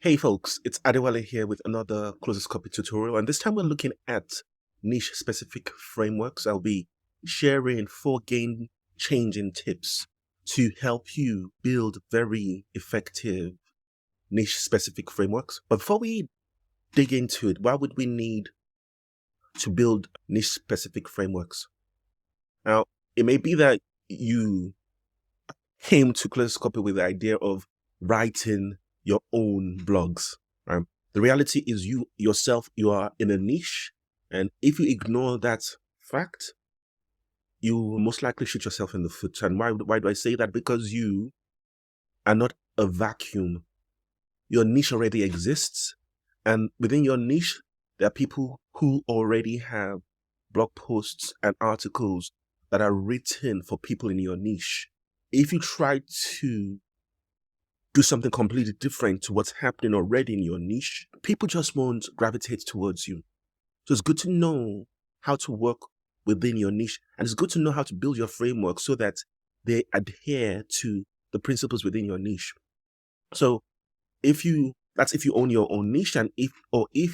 Hey folks, it's Adewale here with another closest copy tutorial, and this time we're looking at niche specific frameworks. I'll be sharing 4 game changing tips to help you build very effective niche specific frameworks. But before we dig into it, why would we need to build niche specific frameworks? Now, it may be that you came to closest copy with the idea of writing your own blogs. Right? The reality is you yourself, you are in a niche, and if you ignore that fact, you will most likely shoot yourself in the foot. And why do I say that? Because you are not a vacuum. Your niche already exists, and within your niche, there are people who already have blog posts and articles that are written for people in your niche. If you try to do something completely different to what's happening already in your niche, people just won't gravitate towards you. So it's good to know how to work within your niche, and it's good to know how to build your framework so that they adhere to the principles within your niche. So if you own your own niche, and if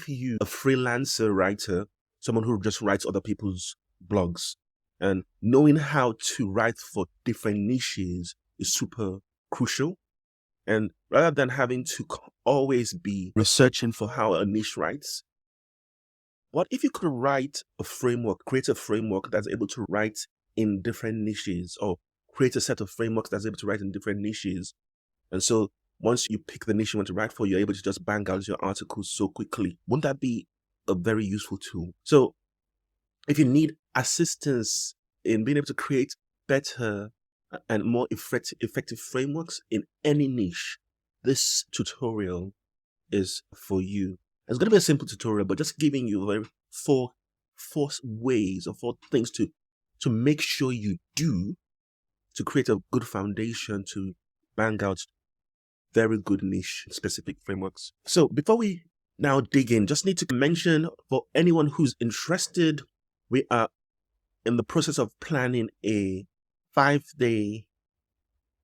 you a freelancer writer, someone who just writes other people's blogs, and knowing how to write for different niches is super crucial. And rather than having to always be researching for how a niche writes, what if you could create a framework that's able to write in different niches, or create a set of frameworks that's able to write in different niches? And so once you pick the niche you want to write for, you're able to just bang out your articles so quickly. Wouldn't that be a very useful tool? So if you need assistance in being able to create better and more effective frameworks in any niche, this tutorial is for you. It's going to be a simple tutorial, but just giving you four ways or 4 things to make sure you do to create a good foundation to bang out very good niche specific frameworks. So before we now dig in, just need to mention, for anyone who's interested, we are in the process of planning a 5-day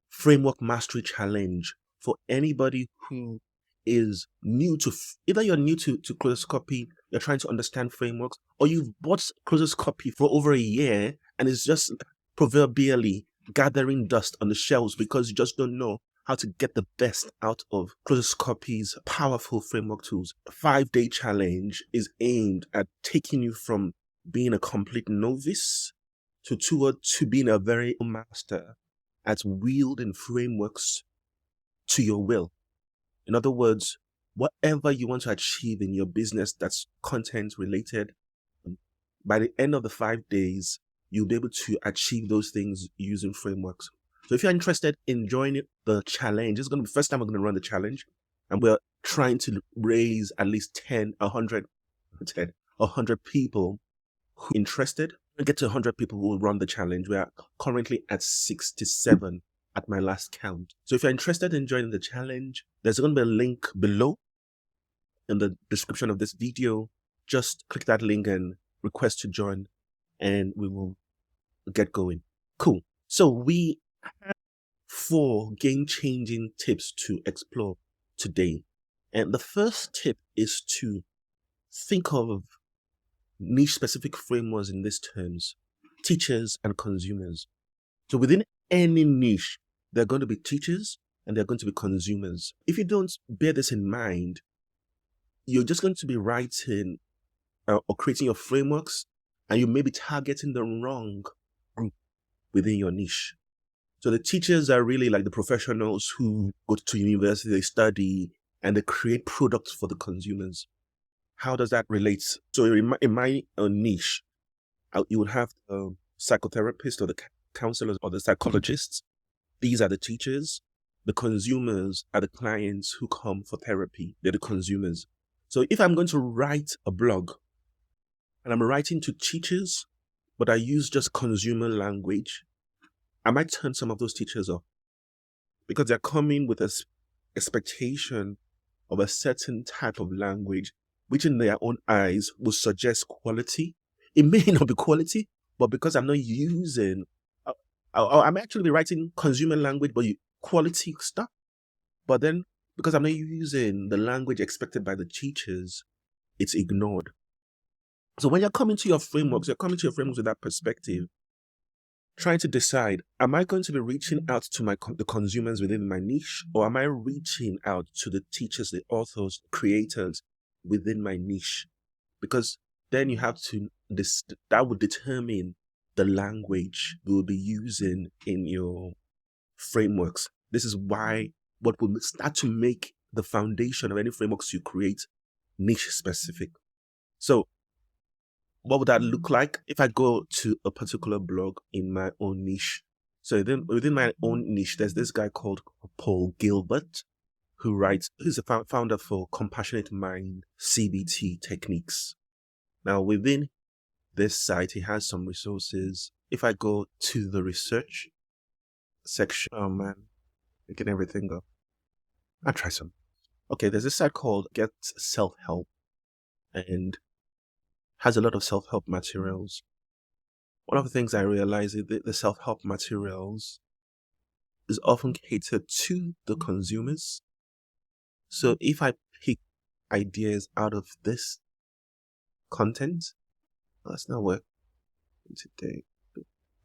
framework mastery challenge for anybody who is new to, either you're new to closest copy, you're trying to understand frameworks, or you've bought closest copy for over a year and it's just proverbially gathering dust on the shelves because you just don't know how to get the best out of closest copy's powerful framework tools. A 5-day challenge is aimed at taking you from being a complete novice to being a very master at wielding frameworks to your will. In other words, whatever you want to achieve in your business that's content related, by the end of the 5 days, you'll be able to achieve those things using frameworks. So if you're interested in joining the challenge, this is going to be the first time we're going to run the challenge, and we're trying to raise at least 100 people who are interested. We get to 100 people who will run the challenge. We are currently at 67 at my last count. So if you're interested in joining the challenge, there's going to be a link below in the description of this video. Just click that link and request to join, and we will get going. Cool. So we have 4 game-changing tips to explore today. And the first tip is to think of niche-specific frameworks in these terms: teachers and consumers. So within any niche, there are going to be teachers and there are going to be consumers. If you don't bear this in mind, you're just going to be writing or creating your frameworks, and you may be targeting the wrong group within your niche. So the teachers are really like the professionals who go to university, they study, and they create products for the consumers. How does that relate? So in my niche, you would have the psychotherapists or the counselors or the psychologists. These are the teachers. The consumers are the clients who come for therapy. They're the consumers. So if I'm going to write a blog and I'm writing to teachers, but I use just consumer language, I might turn some of those teachers off because they're coming with an expectation of a certain type of language, which in their own eyes will suggest quality. It may not be quality, but because I'm not using, I'm actually writing consumer language, but quality stuff. But then because I'm not using the language expected by the teachers, it's ignored. So when you're coming to your frameworks with that perspective, trying to decide, am I going to be reaching out to the consumers within my niche, or am I reaching out to the teachers, the authors, creators within my niche? Because then you have to, that would determine the language we will be using in your frameworks. This is why what will start to make the foundation of any frameworks you create niche specific. So what would that look like if I go to a particular blog in my own niche? So within my own niche, there's this guy called Paul Gilbert, who's a founder for Compassionate Mind CBT Techniques. Now, within this site, he has some resources. If I go to the research section, oh man, making everything up. I'll try some. Okay, there's this site called Get Self-Help, and has a lot of self-help materials. One of the things I realize is that the self-help materials is often catered to the consumers. So if I pick ideas out of this content, that's not work today.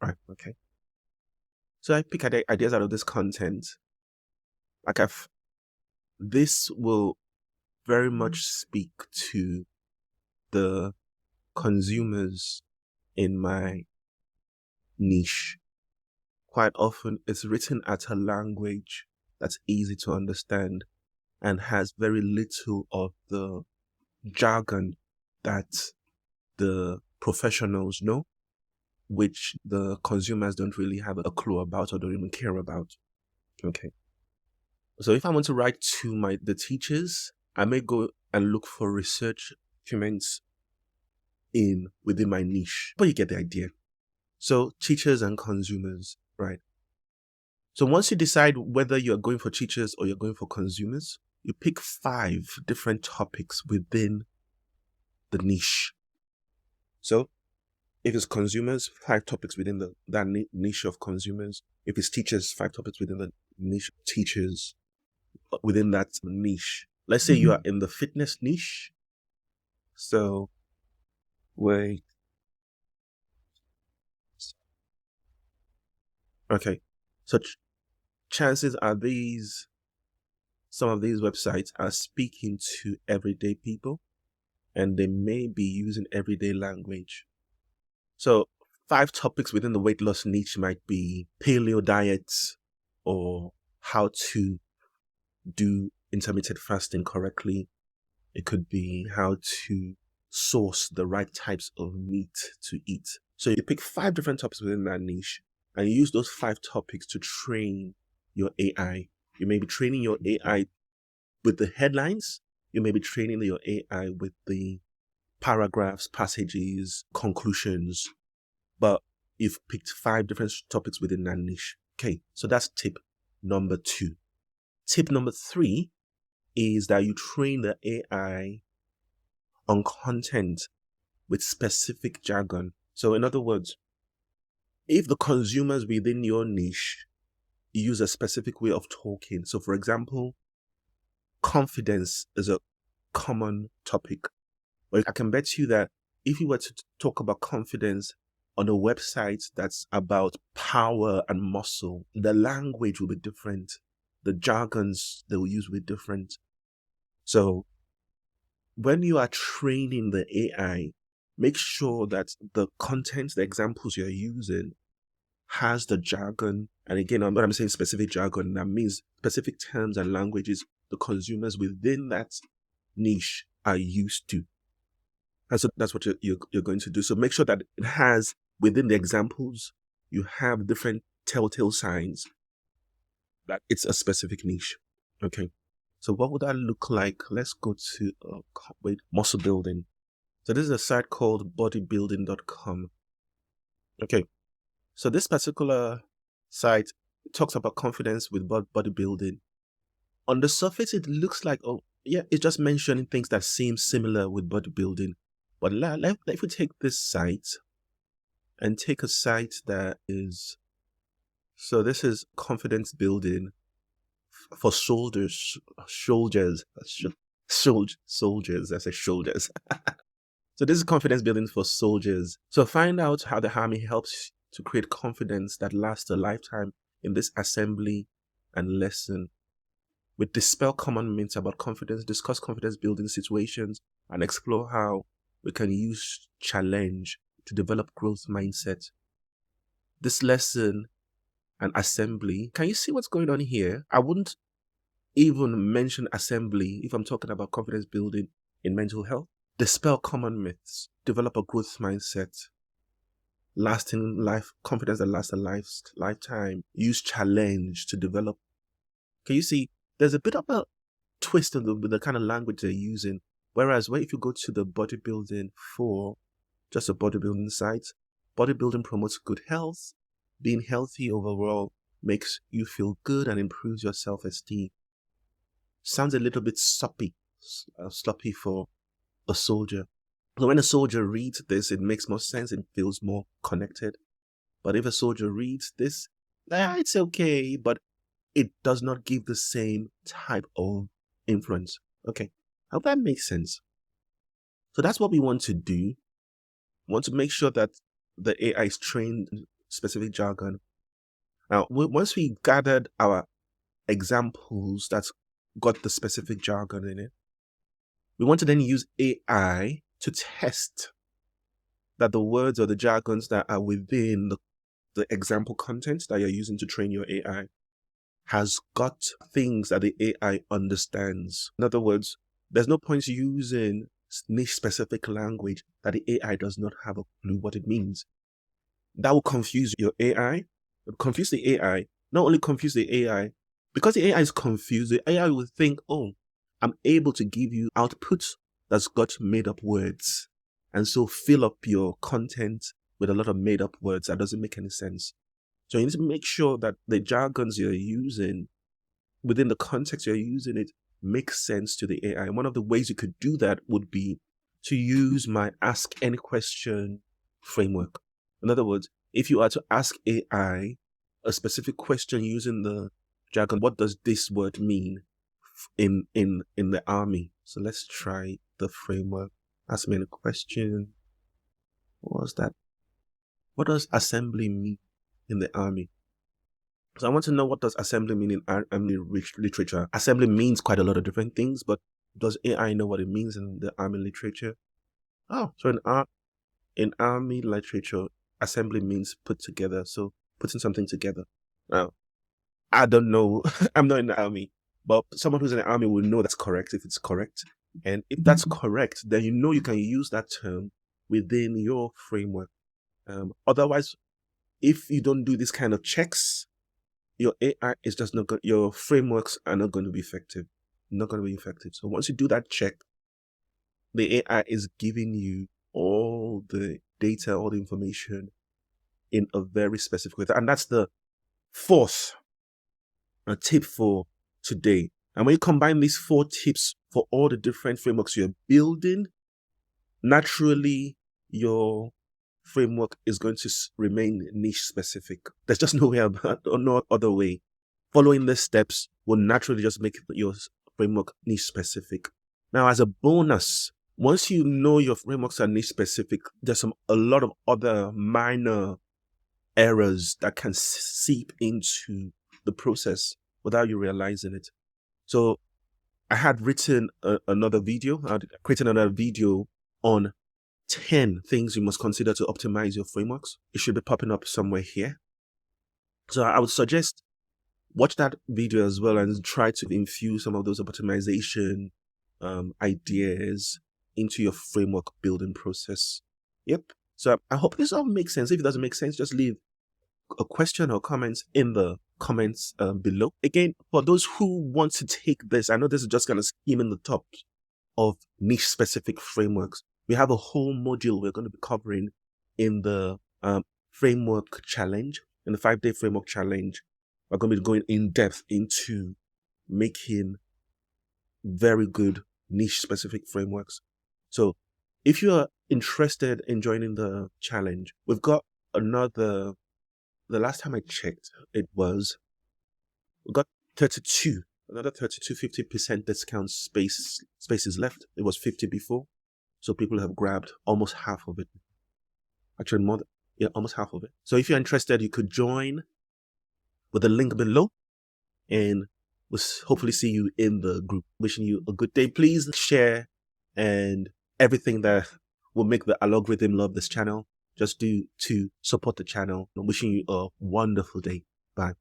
Right, okay. So I pick ideas out of this content. This will very much speak to the consumers in my niche. Quite often it's written at a language that's easy to understand and has very little of the jargon that the professionals know, which the consumers don't really have a clue about or don't even care about. Okay. So if I want to write to the teachers, I may go and look for research documents within my niche, but you get the idea. So teachers and consumers, right? So once you decide whether you're going for teachers or you're going for consumers, you pick 5 different topics within the niche. So if it's consumers, 5 topics within that niche of consumers. If it's teachers, 5 topics within the niche of teachers within that niche. Let's say you are in the fitness niche. So wait. Okay. So chances are some of these websites are speaking to everyday people, and they may be using everyday language. So 5 topics within the weight loss niche might be paleo diets, or how to do intermittent fasting correctly. It could be how to source the right types of meat to eat. So you pick 5 different topics within that niche, and you use those 5 topics to train your AI. You may be training your AI with the headlines. You may be training your AI with the paragraphs, passages, conclusions, but you've picked 5 different topics within that niche. Okay, so that's tip number 2. Tip number 3 is that you train the AI on content with specific jargon. So in other words, if the consumers within your niche use a specific way of talking, so for example, confidence is a common topic. But I can bet you that if you were to talk about confidence on a website that's about power and muscle, the language will be different. The jargons they will use will be different. So when you are training the AI, make sure that the content, the examples you're using has the jargon. And again, when I'm saying specific jargon, that means specific terms and languages the consumers within that niche are used to. And so that's what you're going to do. So make sure that it has, within the examples, you have different telltale signs that it's a specific niche. Okay. So what would that look like? Let's go to muscle building. So this is a site called bodybuilding.com. Okay. So this particular site talks about confidence with bodybuilding. On the surface, it looks like, oh, yeah, it's just mentioning things that seem similar with bodybuilding. But if we take this site and take a site that is, so this is confidence building for soldiers. Soldiers. I say shoulders. So this is confidence building for soldiers. So find out how the army helps to create confidence that lasts a lifetime in this assembly and lesson. We dispel common myths about confidence, discuss confidence building situations, and explore how we can use challenge to develop growth mindset. This lesson and assembly, can you see what's going on here? I wouldn't even mention assembly if I'm talking about confidence building in mental health. Dispel common myths, develop a growth mindset, lasting life, confidence that lasts a lifetime, use challenge to develop. Can you see? There's a bit of a twist with the kind of language they're using. Whereas if you go to the bodybuilding for just a bodybuilding site, bodybuilding promotes good health. Being healthy overall makes you feel good and improves your self-esteem. Sounds a little bit sloppy for a soldier. So when a soldier reads this, it makes more sense. It feels more connected. But if a soldier reads this, it's okay, but it does not give the same type of influence. Okay, I hope that makes sense. So that's what we want to do. We want to make sure that the AI is trained in specific jargon. Now, once we gathered our examples that's got the specific jargon in it, we want to then use AI to test that the words or the jargons that are within the example content that you're using to train your AI has got things that the AI understands. In other words, there's no point using niche-specific language that the AI does not have a clue what it means. That will confuse your AI. Confuse the AI. Not only confuse the AI, because the AI is confused, the AI will think, oh, I'm able to give you output that's got made-up words. And so fill up your content with a lot of made-up words that doesn't make any sense. So you need to make sure that the jargons you're using, within the context you're using it, makes sense to the AI. And one of the ways you could do that would be to use my Ask Any Question framework. In other words, if you are to ask AI a specific question using the jargon, what does this word mean in the army? So let's try the framework. Ask me a question. What was that? What does assembly mean in the army? So I want to know, what does assembly mean in army literature? Assembly means quite a lot of different things, but does AI know what it means in the army literature? Oh, so in army literature, assembly means put together. So putting something together. Now, I don't know. I'm not in the army, but someone who's in the army will know that's correct if it's correct. And if that's correct, then you can use that term within your framework. Otherwise, if you don't do this kind of checks, your AI is just not good. Your frameworks are not going to be effective. Not going to be effective. So once you do that check, the AI is giving you all the data, all the information in a very specific way. And that's the fourth tip for today. And when you combine these 4 tips for all the different frameworks you're building, naturally your framework is going to remain niche specific. There's just no other way. Following the steps will naturally just make your framework niche specific. Now, as a bonus, once you know your frameworks are niche specific, there's a lot of other minor errors that can seep into the process without you realizing it. So I had written another video. I created another video on 10 things you must consider to optimize your frameworks. It should be popping up somewhere here. So I would suggest watch that video as well and try to infuse some of those optimization ideas into your framework building process. Yep. So I hope this all makes sense. If it doesn't make sense, just leave a question or comments in the comments below. Again, for those who want to take this, I know this is just going to skim in the top of niche specific frameworks. We have a whole module we're going to be covering in the framework challenge, in the 5-day framework challenge. We're going to be going in depth into making very good niche specific frameworks. So if you are interested in joining the challenge, we've got the last time I checked, we got 32 another 30 to 50% discount spaces left. It was 50 before. So people have grabbed almost half of it. Actually, more than, yeah, almost half of it. So if you're interested, you could join with the link below, and we'll hopefully see you in the group. Wishing you a good day. Please share and everything that will make the algorithm love this channel. Just do to support the channel. I'm wishing you a wonderful day. Bye.